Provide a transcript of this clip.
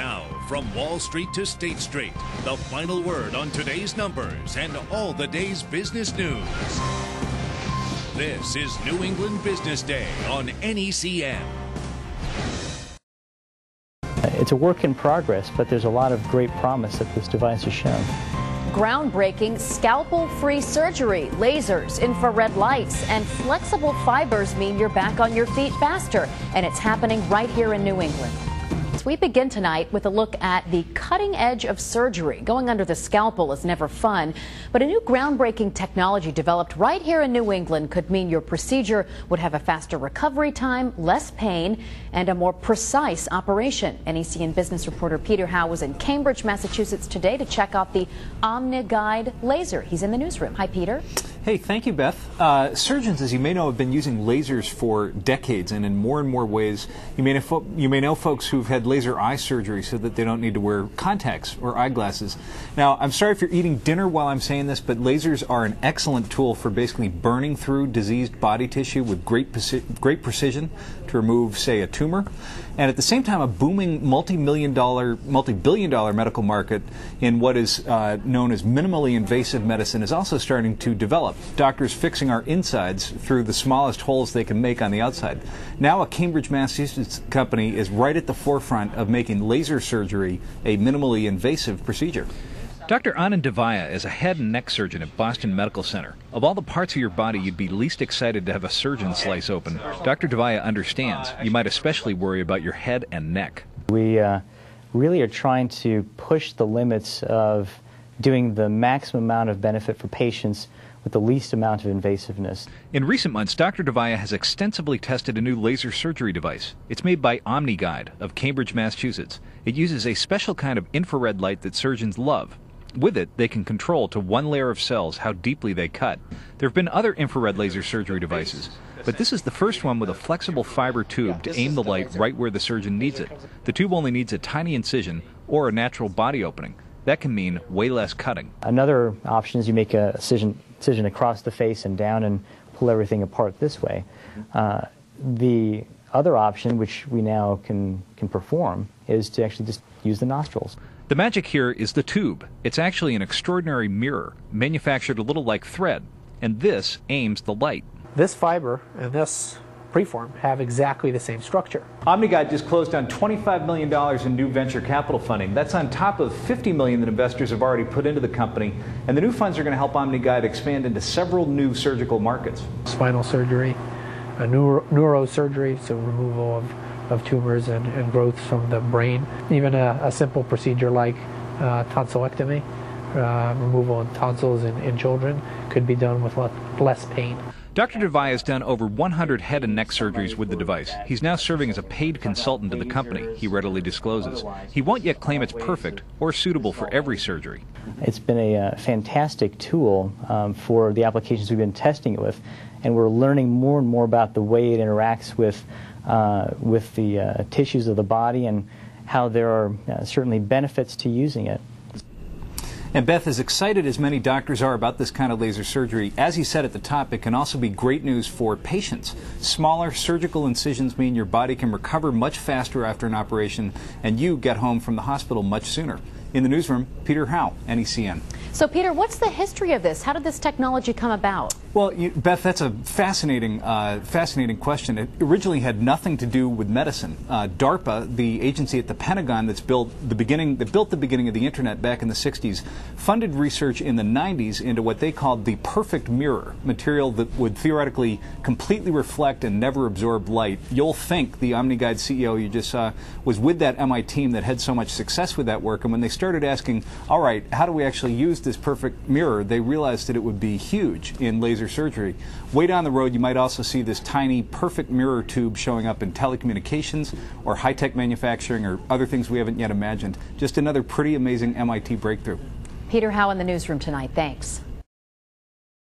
Now, from Wall Street to State Street, the final word on today's numbers and all the day's business news. This is New England Business Day on NECN. It's a work in progress, but there's a lot of great promise that this device has shown. Groundbreaking scalpel-free surgery, lasers, infrared lights, and flexible fibers mean you're back on your feet faster, and it's happening right here in New England. We begin tonight with a look at the cutting edge of surgery. Going under the scalpel is never fun, but a new groundbreaking technology developed right here in New England could mean your procedure would have a faster recovery time, less pain, and a more precise operation. NECN business reporter Peter Howe was in Cambridge, Massachusetts today to check out the OmniGuide laser. He's in the newsroom. Hi, Peter. Hey, thank you, Beth. Surgeons, as you may know, have been using lasers for decades, and in more and more ways. You may know folks who've had laser eye surgery so that they don't need to wear contacts or eyeglasses. Now, I'm sorry if you're eating dinner while I'm saying this, but lasers are an excellent tool for basically burning through diseased body tissue with great precision to remove, say, a tumor. And at the same time, a booming multi-billion dollar medical market in what is known as minimally invasive medicine is also starting to develop. Doctors fixing our insides through the smallest holes they can make on the outside. Now a Cambridge, Massachusetts company is right at the forefront of making laser surgery a minimally invasive procedure. Dr. Anand Devaya is a head and neck surgeon at Boston Medical Center. Of all the parts of your body you'd be least excited to have a surgeon slice open, Dr. Devaya understands. You might especially worry about your head and neck. We really are trying to push the limits of doing the maximum amount of benefit for patients with the least amount of invasiveness. In recent months, Dr. Devaya has extensively tested a new laser surgery device. It's made by OmniGuide of Cambridge, Massachusetts. It uses a special kind of infrared light that surgeons love. With it, they can control to one layer of cells how deeply they cut. There have been other infrared laser surgery devices, but this is the first one with a flexible fiber tube to aim the light right where the surgeon needs it. The tube only needs a tiny incision or a natural body opening. That can mean way less cutting. Another option is you make a incision across the face and down and pull everything apart this way. The other option, which we now can perform, is to actually just use the nostrils. The magic here is the tube. It's actually an extraordinary mirror, manufactured a little like thread, and this aims the light. This fiber and this preform have exactly the same structure. OmniGuide just closed on $25 million in new venture capital funding. That's on top of $50 million that investors have already put into the company, and the new funds are going to help OmniGuide expand into several new surgical markets. Spinal surgery, neurosurgery, so removal of tumors and growths from the brain. Even a simple procedure like tonsillectomy, removal of tonsils in children, could be done with less pain. Dr. Devaya has done over 100 head and neck surgeries with the device. He's now serving as a paid consultant to the company, he readily discloses. He won't yet claim it's perfect or suitable for every surgery. It's been a fantastic tool for the applications we've been testing it with, and we're learning more and more about the way it interacts with the tissues of the body and how there are certainly benefits to using it. And Beth, as excited as many doctors are about this kind of laser surgery, as you said at the top, it can also be great news for patients. Smaller surgical incisions mean your body can recover much faster after an operation, and you get home from the hospital much sooner. In the newsroom, Peter Howe, NECN. So, Peter, what's the history of this? How did this technology come about? Well, Beth, that's a fascinating question. It originally had nothing to do with medicine. DARPA, the agency at the Pentagon that built the beginning of the internet back in the 60s, funded research in the 90s into what they called the perfect mirror, material that would theoretically completely reflect and never absorb light. You'll think the OmniGuide CEO you just saw was with that MIT team that had so much success with that work, and when they started asking, all right, how do we actually use this perfect mirror, they realized that it would be huge in laser surgery. Way down the road, you might also see this tiny perfect mirror tube showing up in telecommunications or high-tech manufacturing or other things we haven't yet imagined. Just another pretty amazing MIT breakthrough. Peter Howe in the newsroom tonight. Thanks.